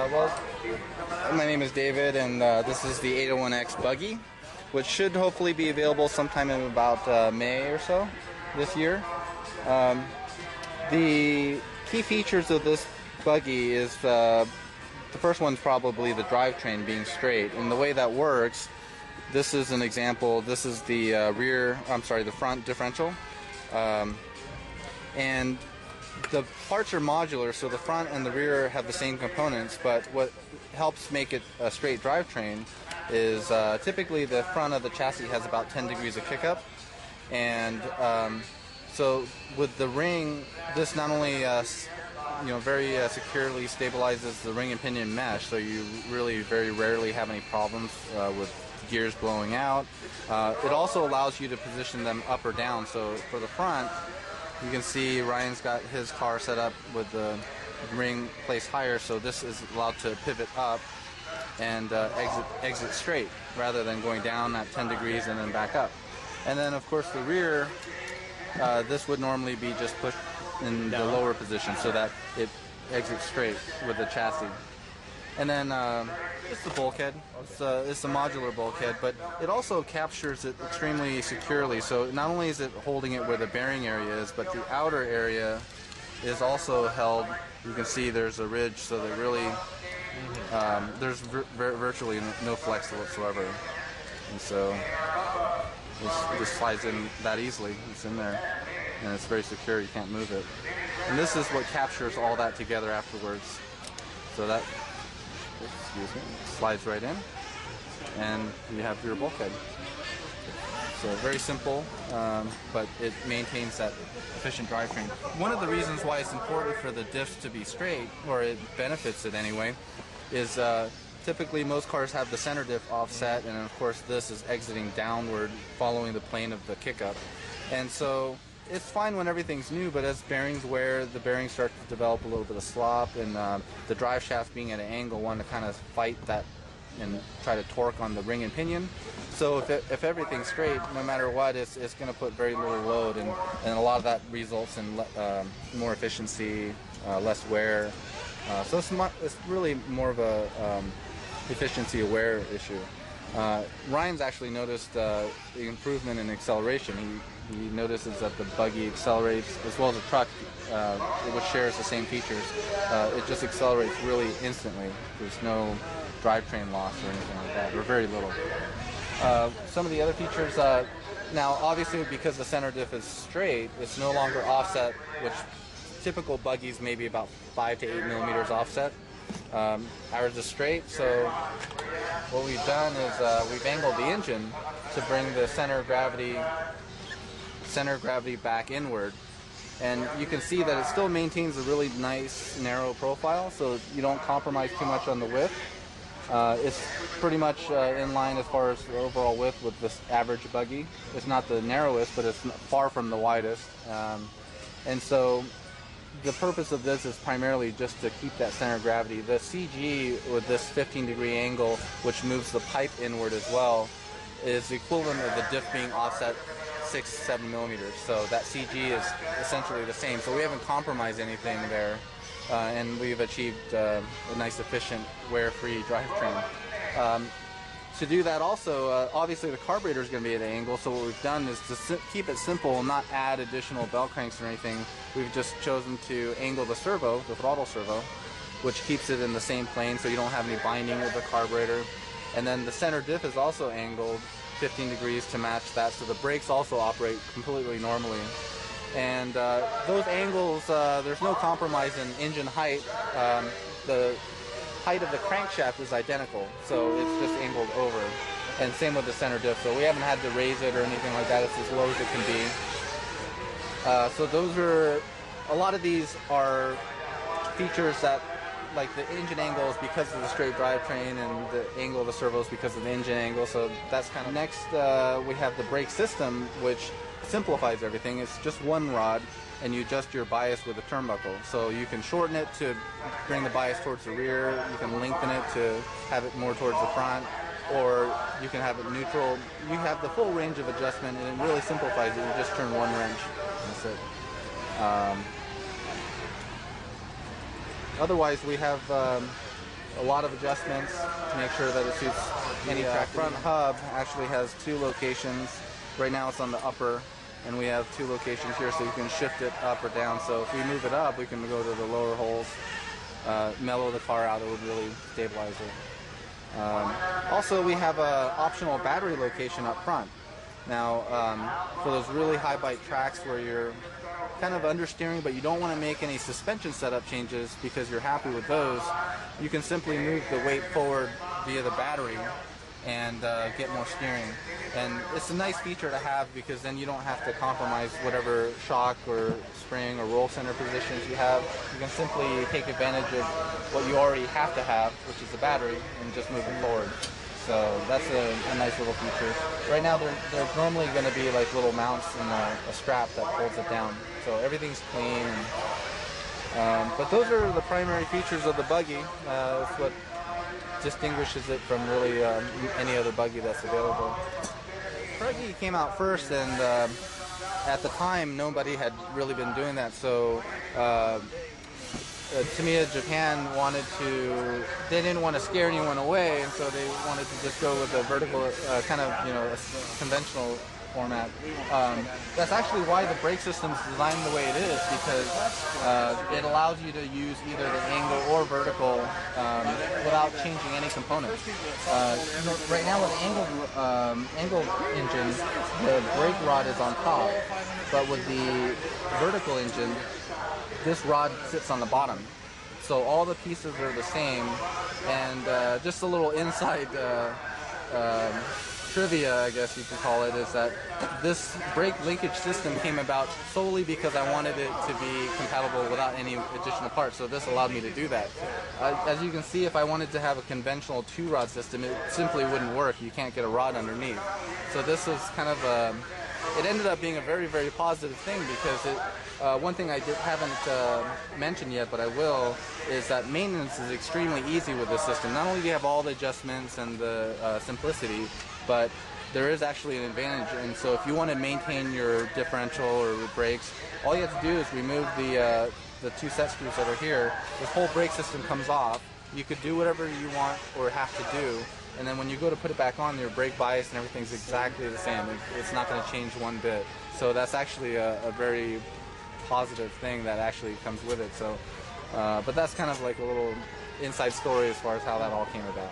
My name is David, and this is the 801X buggy, which should hopefully be available sometime in about May or so this year. The key features of this buggy is the first one's probably the drivetrain being straight, and the way that works, this is an example. This is the the front differential, and the parts are modular, so the front and the rear have the same components, but what helps make it a straight drivetrain is typically the front of the chassis has about 10 degrees of kickup, and so with the ring, this not only very securely stabilizes the ring and pinion mesh, so you really very rarely have any problems with gears blowing out. It also allows you to position them up or down, so for the front, you can see Ryan's got his car set up with the ring placed higher, so this is allowed to pivot up and exit straight rather than going down at 10 degrees and then back up. And then of course the rear, this would normally be just pushed in the lower position so that it exits straight with the chassis. And then it's the bulkhead. It's a modular bulkhead, but it also captures it extremely securely. So not only is it holding it where the bearing area is, but the outer area is also held. You can see there's a ridge, so that really there's virtually no flex whatsoever. And so it just slides in that easily. It's in there, and it's very secure. You can't move it. And this is what captures all that together afterwards. So that, slides right in, and you have your bulkhead. So very simple, but it maintains that efficient drivetrain. One of the reasons why it's important for the diffs to be straight, or it benefits it anyway, is typically most cars have the center diff offset, and of course this is exiting downward following the plane of the kickup. And so it's fine when everything's new, but as bearings wear, the bearings start to develop a little bit of slop, and the drive shaft being at an angle, want to kind of fight that and try to torque on the ring and pinion. So if everything's straight, no matter what, it's going to put very little load, and a lot of that results in more efficiency, less wear. So it's really more of a efficiency aware issue. Ryan's actually noticed the improvement in acceleration. He notices that the buggy accelerates, as well as the truck, which shares the same features. It just accelerates really instantly. There's no drivetrain loss or anything like that, or very little. Some of the other features, now obviously because the center diff is straight, it's no longer offset, which typical buggies may be about 5 to 8 millimeters offset. Ours is straight, so what we've done is we've angled the engine to bring the center of gravity back inward, and you can see that it still maintains a really nice narrow profile, so you don't compromise too much on the width. It's pretty much in line as far as the overall width with this average buggy. It's not the narrowest, but it's far from the widest, and so the purpose of this is primarily just to keep that center of gravity. The CG with this 15-degree angle, which moves the pipe inward as well, is the equivalent of the diff being offset 6-7 millimeters. So that CG is essentially the same. So we haven't compromised anything there, and we've achieved a nice, efficient, wear-free drivetrain. To do that also, obviously the carburetor is going to be at an angle, so what we've done is to keep it simple and not add additional bell cranks or anything. We've just chosen to angle the servo, the throttle servo, which keeps it in the same plane so you don't have any binding with the carburetor. And then the center diff is also angled 15 degrees to match that, so the brakes also operate completely normally. And those angles, there's no compromise in engine height. The height of the crankshaft is identical, so it's just angled over. And same with the center diff, so we haven't had to raise it or anything like that. It's as low as it can be. So those are, a lot of these are features that, like the engine angle is because of the straight drivetrain, and the angle of the servo is because of the engine angle, so that's kind of next. We have the brake system, which simplifies everything. It's just one rod, and you adjust your bias with a turnbuckle. So you can shorten it to bring the bias towards the rear, you can lengthen it to have it more towards the front, or you can have it neutral. You have the full range of adjustment, and it really simplifies it. You just turn one wrench, that's it. Otherwise, we have a lot of adjustments to make sure that it suits any track. Front hub actually has 2 locations. Right now it's on the upper, and we have 2 locations here, so you can shift it up or down. So if we move it up, we can go to the lower holes, mellow the car out. It would really stabilize it. Also, we have an optional battery location up front. Now, for those really high bite tracks where you're kind of understeering, but you don't want to make any suspension setup changes because you're happy with those, you can simply move the weight forward via the battery and get more steering. And it's a nice feature to have because then you don't have to compromise whatever shock or spring or roll center positions you have. You can simply take advantage of what you already have to have, which is the battery, and just move it forward. So that's a nice little feature. Right now there's normally going to be like little mounts and a strap that holds it down. So everything's clean. But those are the primary features of the buggy. It's what distinguishes it from really any other buggy that's available. Buggy came out first, and at the time nobody had really been doing that. So Tamiya Japan they didn't want to scare anyone away, and so they wanted to just go with a vertical, kind of, a conventional format. That's actually why the brake system is designed the way it is, because it allows you to use either the angle or vertical without changing any components. Right now with the angle engine, the brake rod is on top, but with the vertical engine, this rod sits on the bottom. So all the pieces are the same, and just a little inside trivia, I guess you could call it, is that this brake linkage system came about solely because I wanted it to be compatible without any additional parts, so this allowed me to do that. As you can see, if I wanted to have a conventional 2-rod system, it simply wouldn't work. You can't get a rod underneath. So this was kind of it ended up being a very, very positive thing, because one thing I haven't mentioned yet, but I will, is that maintenance is extremely easy with this system. Not only do you have all the adjustments and the simplicity, but there is actually an advantage. And so if you want to maintain your differential or brakes, all you have to do is remove the 2 set screws that are here. This whole brake system comes off. You could do whatever you want or have to do, and then when you go to put it back on, your brake bias and everything's exactly the same. It's not going to change one bit. So that's actually a very positive thing that actually comes with it. So, but that's kind of like a little inside story as far as how that all came about.